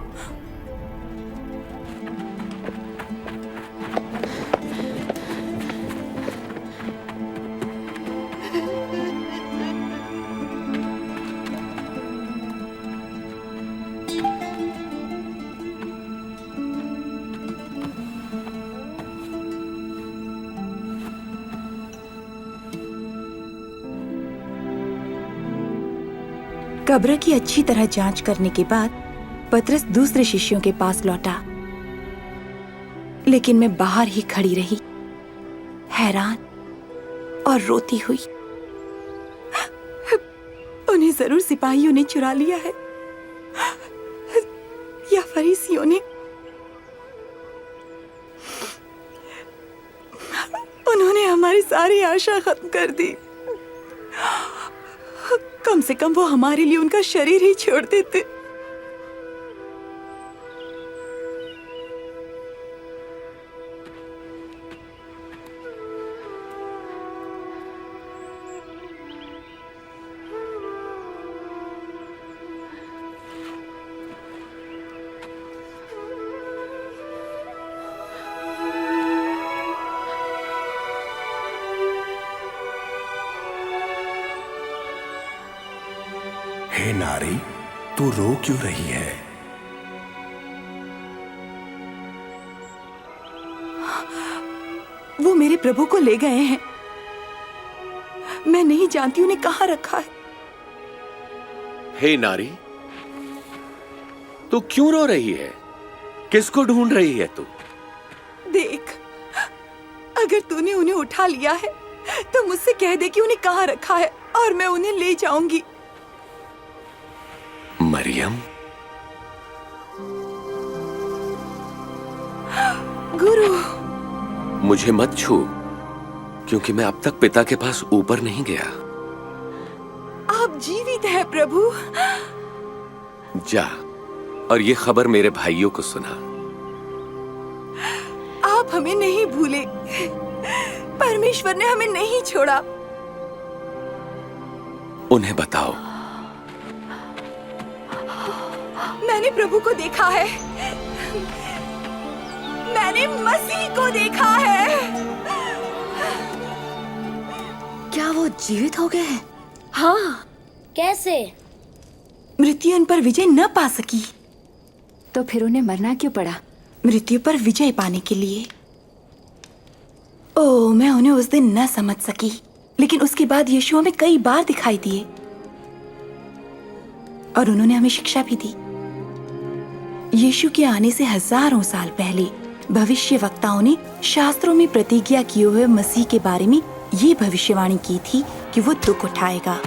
कब्र की अच्छी तरह जांच करने के बाद पतरस दूसरे शिष्यों के पास लौटा, लेकिन मैं बाहर ही खड़ी रही, हैरान और रोती हुई। उन्हें जरूर सिपाहियों ने चुरा लिया है या फरीसियों ने। उन्होंने हमारी सारी आशा खत्म कर दी। कम से कम वो हमारे लिए उनका शरीर ही छोड़ देते। हे नारी, तू रो क्यों रही है? वो मेरे प्रभु को ले गए हैं। मैं नहीं जानती उन्हें कहाँ रखा है। हे नारी, तू क्यों रो रही है? किसको ढूंढ रही है तू? देख, अगर तूने उन्हें उठा लिया है तो मुझसे कह दे कि उन्हें कहाँ रखा है और मैं उन्हें ले जाऊंगी। मरियम। गुरु, मुझे मत छू, क्योंकि मैं अब तक पिता के पास ऊपर नहीं गया। आप जीवित हैं प्रभु। जा और ये खबर मेरे भाइयों को सुना। आप हमें नहीं भूले। परमेश्वर ने हमें नहीं छोड़ा। उन्हें बताओ, मैंने प्रभु को देखा है। मैंने मसीह को देखा है। क्या वो जीवित हो गए हैं? हाँ। कैसे? मृत्यु उन पर विजय न पा सकी, तो फिर उन्हें मरना क्यों पड़ा? मृत्यु पर विजय पाने के लिए। ओह, मैं उन्हें उस दिन न समझ सकी, लेकिन उसके बाद यीशु हमें कई बार दिखाई दिए और उन्होंने हमें शिक्षा भी दी। यीशु के आने से हजारों साल पहले भविष्यवक्ताओं ने शास्त्रों में प्रतिज्ञा किए हुए मसीह के बारे में ये भविष्यवाणी की थी कि वो दुख उठाएगा।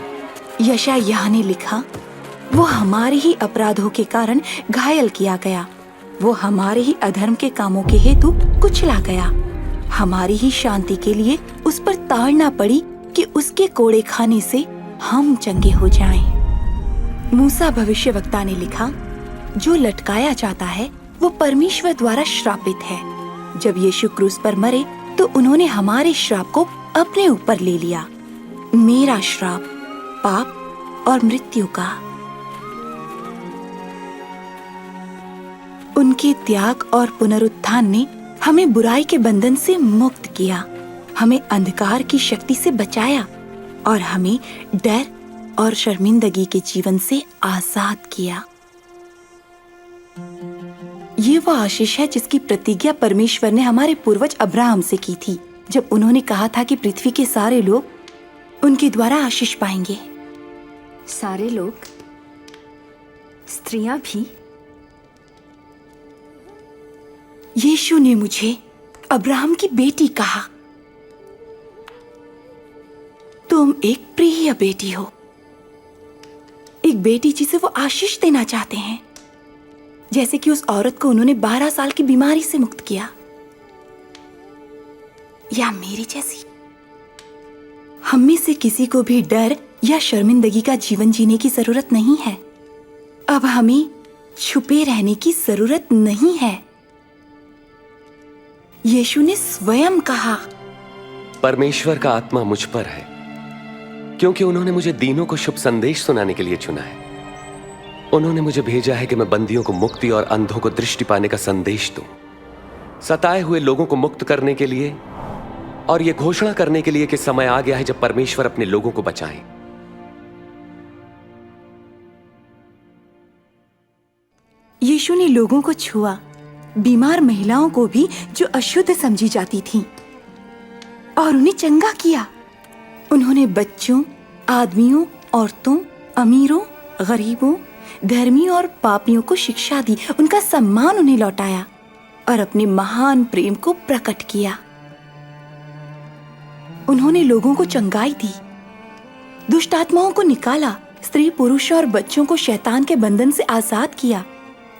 यशायाह ने लिखा, वो हमारे ही अपराधों के कारण घायल किया गया, वो हमारे ही अधर्म के कामों के हेतु कुचला गया, हमारी ही शांति के लिए उस पर ताड़ना पड़ी कि उसके कोड़े खाने से हम चंगे हो जाएं। मूसा भविष्यवक्ता ने लिखा, जो लटकाया जाता है वो परमेश्वर द्वारा श्रापित है। जब यीशु क्रूस पर मरे तो उन्होंने हमारे श्राप को अपने ऊपर ले लिया, मेरा श्राप, पाप और मृत्यु का। उनके त्याग और पुनरुत्थान ने हमें बुराई के बंधन से मुक्त किया, हमें अंधकार की शक्ति से बचाया और हमें डर और शर्मिंदगी के जीवन से आजाद किया। ये वो आशीष है जिसकी प्रतिज्ञा परमेश्वर ने हमारे पूर्वज अब्राहम से की थी, जब उन्होंने कहा था कि पृथ्वी के सारे लोग उनके द्वारा आशीष पाएंगे। सारे लोग? स्त्रियां भी? यीशु ने मुझे अब्राहम की बेटी कहा। तुम एक प्रिय बेटी हो, एक बेटी जिसे वो आशीष देना चाहते हैं, जैसे कि उस औरत को उन्होंने 12 साल की बीमारी से मुक्त किया, या मेरी जैसी। हम में से किसी को भी डर या शर्मिंदगी का जीवन जीने की जरूरत नहीं है। अब हमें छुपे रहने की जरूरत नहीं है। यीशु ने स्वयं कहा, परमेश्वर का आत्मा मुझ पर है, क्योंकि उन्होंने मुझे दीनों को शुभ संदेश सुनाने के लिए चुना है। उन्होंने मुझे भेजा है कि मैं बंदियों को मुक्ति और अंधों को दृष्टि पाने का संदेश दूं, सताए हुए लोगों को मुक्त करने के लिए और यह घोषणा करने के लिए कि समय आ गया है जब परमेश्वर अपने लोगों को बचाए। यीशु ने लोगों को छुआ, बीमार महिलाओं को भी जो अशुद्ध समझी जाती थीं, और उन्हें चंगा किया। उन्होंने बच्चों, आदमियों, औरतों, अमीरों गरीबों, धर्मी और पापियों को शिक्षा दी, उनका सम्मान उन्हें लौटाया और अपने महान प्रेम को प्रकट किया। उन्होंने लोगों को चंगाई दी, दुष्ट आत्माओं को निकाला, स्त्री पुरुषों और बच्चों को शैतान के बंधन से आजाद किया।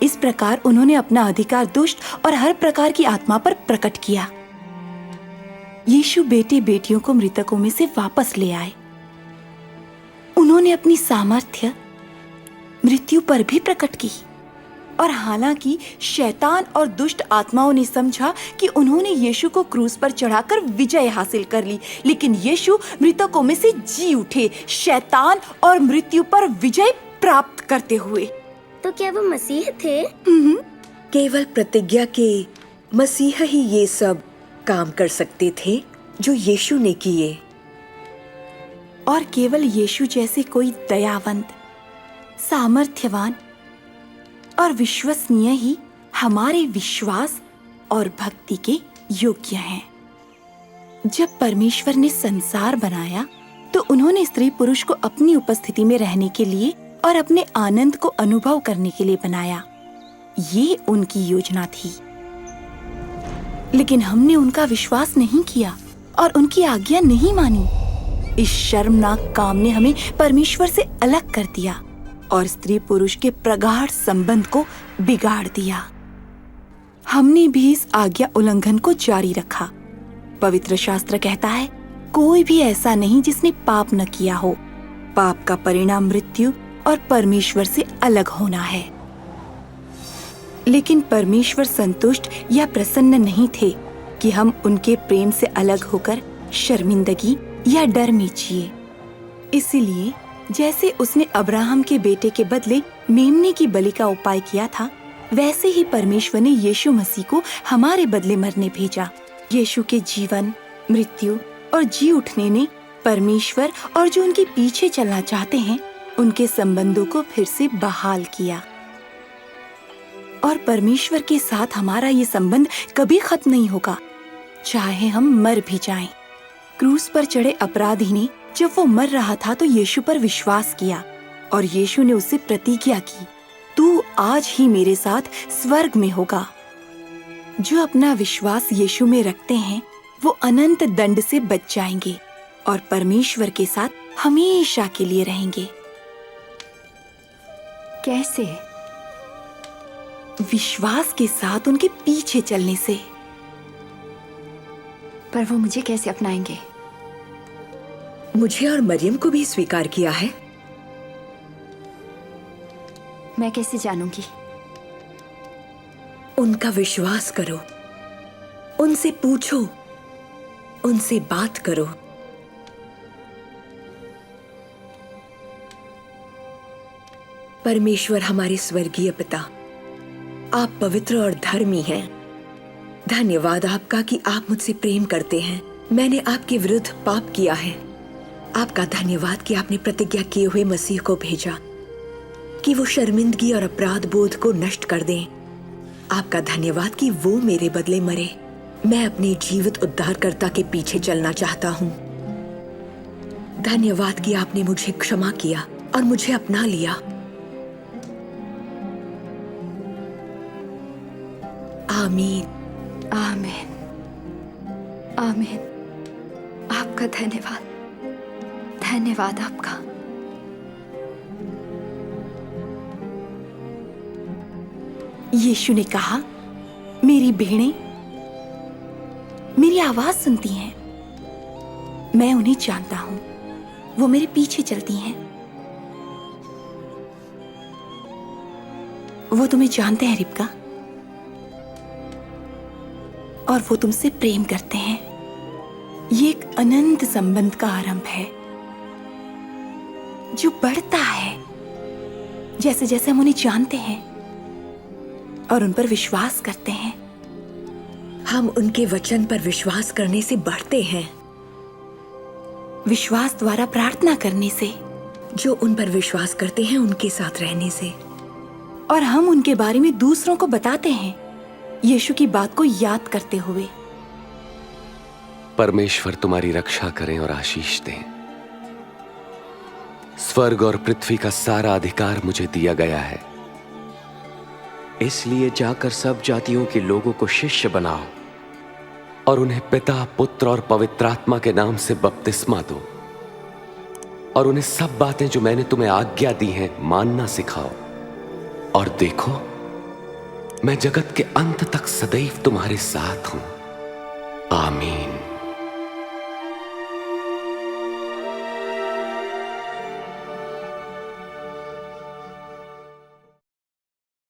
इस प्रकार उन्होंने अपना अधिकार दुष्ट और हर प्रकार की आत्मा पर प्रकट किया। यीशु बेटे बेटियों को मृतकों में से वापस ले आए। उन्होंने अपनी सामर्थ्य मृत्यु पर भी प्रकट की। और हालांकि शैतान और दुष्ट आत्माओं ने समझा कि उन्होंने यीशु को क्रूस पर चढ़ाकर विजय हासिल कर ली, लेकिन यीशु मृतकों में से जी उठे, शैतान और मृत्यु पर विजय प्राप्त करते हुए। तो क्या वो मसीह थे? केवल प्रतिज्ञा के मसीह ही ये सब काम कर सकते थे जो यीशु ने किए। और केवल यीशु जैसे कोई दयावंत, सामर्थ्यवान और विश्वसनीय ही हमारे विश्वास और भक्ति के योग्य हैं। जब परमेश्वर ने संसार बनाया तो उन्होंने स्त्री पुरुष को अपनी उपस्थिति में रहने के लिए और अपने आनंद को अनुभव करने के लिए बनाया। ये उनकी योजना थी। लेकिन हमने उनका विश्वास नहीं किया और उनकी आज्ञा नहीं मानी। इस शर्मनाक काम ने हमें परमेश्वर से अलग कर दिया और स्त्री पुरुष के प्रगाढ़ संबंध को बिगाड़ दिया। हमने भी इस आज्ञा उल्लंघन को जारी रखा। पवित्र शास्त्र कहता है, कोई भी ऐसा नहीं जिसने पाप न किया हो। पाप का परिणाम मृत्यु और परमेश्वर से अलग होना है। लेकिन परमेश्वर संतुष्ट या प्रसन्न नहीं थे कि हम उनके प्रेम से अलग होकर शर्मिंदगी या डर में जिए। इसीलिए जैसे उसने अब्राहम के बेटे के बदले मेमने की बलि का उपाय किया था, वैसे ही परमेश्वर ने यीशु मसीह को हमारे बदले मरने भेजा। यीशु के जीवन, मृत्यु और जी उठने ने परमेश्वर और जो उनके पीछे चलना चाहते हैं उनके संबंधों को फिर से बहाल किया। और परमेश्वर के साथ हमारा ये संबंध कभी खत्म नहीं होगा, चाहे हम मर भी जाएं। क्रूस पर चढ़े अपराधी ने जब वो मर रहा था तो यीशु पर विश्वास किया और यीशु ने उससे प्रतिज्ञा की, तू आज ही मेरे साथ स्वर्ग में होगा। जो अपना विश्वास यीशु में रखते हैं वो अनंत दंड से बच जाएंगे और परमेश्वर के साथ हमेशा के लिए रहेंगे। कैसे? विश्वास के साथ उनके पीछे चलने से। पर वो मुझे कैसे अपनाएंगे? मुझे और मरियम को भी स्वीकार किया है। मैं कैसे जानूंगी? उनका विश्वास करो, उनसे पूछो, उनसे बात करो। परमेश्वर हमारे स्वर्गीय पिता, आप पवित्र और धर्मी हैं। धन्यवाद आपका कि आप मुझसे प्रेम करते हैं। मैंने आपके विरुद्ध पाप किया है। आपका धन्यवाद कि आपने प्रतिज्ञा किए हुए मसीह को भेजा कि वो शर्मिंदगी और अपराध बोध को नष्ट कर दें। आपका धन्यवाद कि वो मेरे बदले मरे। मैं अपने जीवित उद्धारकर्ता के पीछे चलना चाहता हूँ। धन्यवाद कि आपने मुझे क्षमा किया और मुझे अपना लिया। आमीन। आमीन। आमीन। आपका धन्यवाद, धन्यवाद आपका। यीशु ने कहा, मेरी भेड़ें मेरी आवाज सुनती हैं, मैं उन्हें जानता हूं, वो मेरे पीछे चलती हैं। वो तुम्हें जानते हैं रिबका, और वो तुमसे प्रेम करते हैं। ये एक अनंत संबंध का आरंभ है जो बढ़ता है जैसे जैसे हम उन्हें जानते हैं और उन पर विश्वास करते हैं। हम उनके वचन पर विश्वास करने से बढ़ते हैं। विश्वास द्वारा प्रार्थना करने से, जो उन पर विश्वास करते हैं उनके साथ रहने से, और हम उनके बारे में दूसरों को बताते हैं यीशु की बात को याद करते हुए। परमेश्वर तुम्हारी रक्षा करें और आशीष दें। स्वर्ग और पृथ्वी का सारा अधिकार मुझे दिया गया है। इसलिए जाकर सब जातियों के लोगों को शिष्य बनाओ और उन्हें पिता, पुत्र और पवित्र आत्मा के नाम से बपतिस्मा दो और उन्हें सब बातें जो मैंने तुम्हें आज्ञा दी हैं मानना सिखाओ। और देखो, मैं जगत के अंत तक सदैव तुम्हारे साथ हूं। आमीन।